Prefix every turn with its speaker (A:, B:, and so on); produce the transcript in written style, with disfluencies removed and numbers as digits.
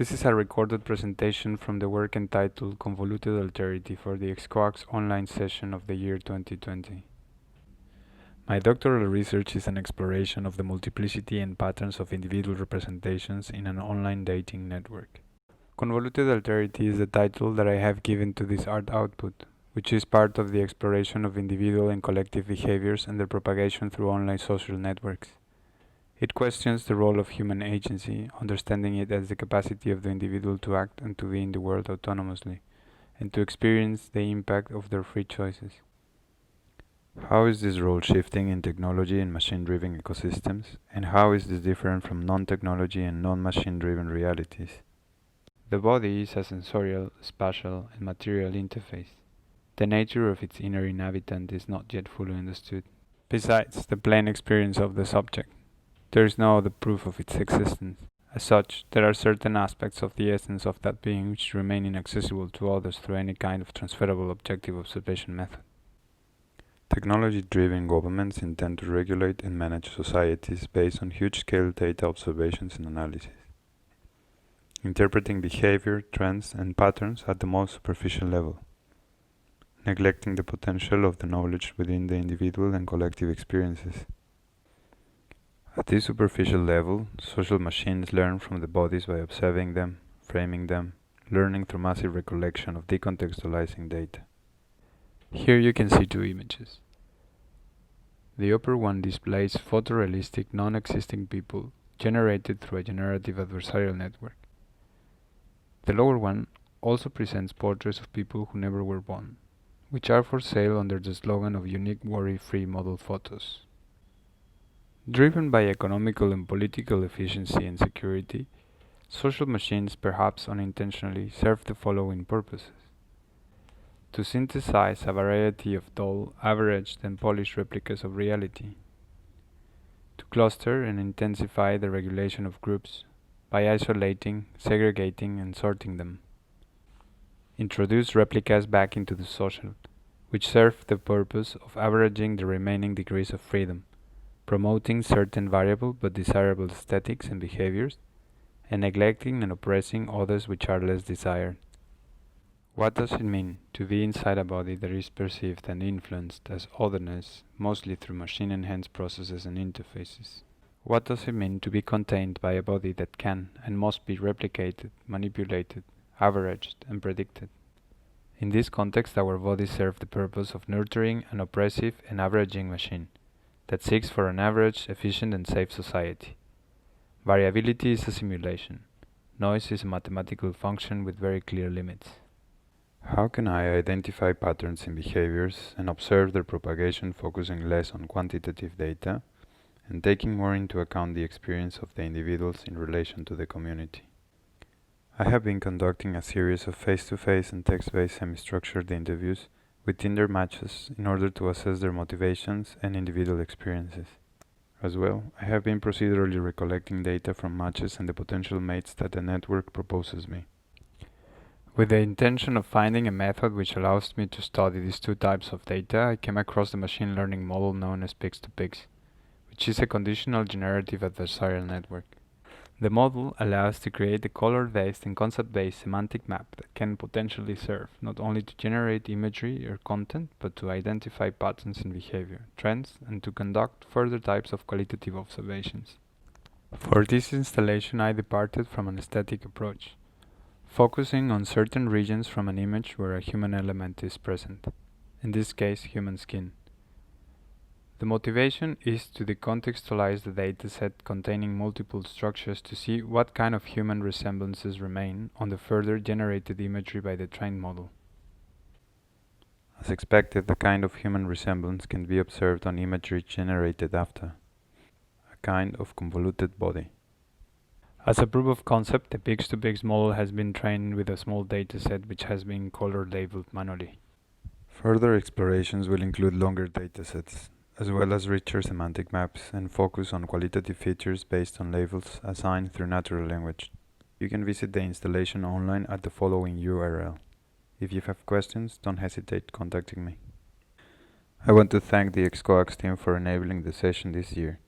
A: This is a recorded presentation from the work entitled Convoluted Alterity for the xcoax online session of the year 2020. My doctoral research is an exploration of the multiplicity and patterns of individual representations in an online dating network. Convoluted Alterity is the title that I have given to this art output, which is part of the exploration of individual and collective behaviors and their propagation through online social networks. It questions the role of human agency, understanding it as the capacity of the individual to act and to be in the world autonomously, and to experience the impact of their free choices. How is this role shifting in technology and machine-driven ecosystems, and how is this different from non-technology and non-machine-driven realities? The body is a sensorial, spatial, and material interface. The nature of its inner inhabitant is not yet fully understood. Besides the plain experience of the subject, there is no other proof of its existence. As such, there are certain aspects of the essence of that being which remain inaccessible to others through any kind of transferable objective observation method. Technology-driven governments intend to regulate and manage societies based on huge-scale data observations and analysis, interpreting behavior, trends, and patterns at the most superficial level, neglecting the potential of the knowledge within the individual and collective experiences. At this superficial level, social machines learn from the bodies by observing them, framing them, learning through massive recollection of decontextualizing data. Here you can see two images. The upper one displays photorealistic, non-existing people generated through a generative adversarial network. The lower one also presents portraits of people who never were born, which are for sale under the slogan of unique worry-free model photos. Driven by economical and political efficiency and security, social machines, perhaps unintentionally, serve the following purposes: to synthesize a variety of dull, averaged, and polished replicas of reality, to cluster and intensify the regulation of groups by isolating, segregating, and sorting them, introduce replicas back into the social, which serve the purpose of averaging the remaining degrees of freedom, promoting certain variable but desirable aesthetics and behaviors, and neglecting and oppressing others which are less desired. What does it mean to be inside a body that is perceived and influenced as otherness, mostly through machine-enhanced processes and interfaces? What does it mean to be contained by a body that can and must be replicated, manipulated, averaged, and predicted? In this context, our bodies serve the purpose of nurturing an oppressive and averaging machine that seeks for an average, efficient, and safe society. Variability is a simulation. Noise is a mathematical function with very clear limits. How can I identify patterns in behaviors and observe their propagation, focusing less on quantitative data and taking more into account the experience of the individuals in relation to the community? I have been conducting a series of face-to-face and text-based semi-structured interviews with Tinder matches in order to assess their motivations and individual experiences. As well, I have been procedurally recollecting data from matches and the potential mates that the network proposes me, with the intention of finding a method which allows me to study these two types of data. I came across the machine learning model known as Pigs-to-Pigs, which is a conditional generative adversarial network. The model allows to create a color-based and concept-based semantic map that can potentially serve not only to generate imagery or content, but to identify patterns in behavior, trends, and to conduct further types of qualitative observations. For this installation, I departed from an aesthetic approach, focusing on certain regions from an image where a human element is present, in this case human skin. The motivation is to decontextualize the dataset containing multiple structures to see what kind of human resemblances remain on the further generated imagery by the trained model. As expected, the kind of human resemblance can be observed on imagery generated after, a kind of convoluted body. As a proof of concept, the Pigs-to-Pigs model has been trained with a small dataset which has been color labeled manually. Further explorations will include longer datasets, as well as richer semantic maps, and focus on qualitative features based on labels assigned through natural language. You can visit the installation online at the following URL. If you have questions, don't hesitate contacting me. I want to thank the xcoax team for enabling the session this year.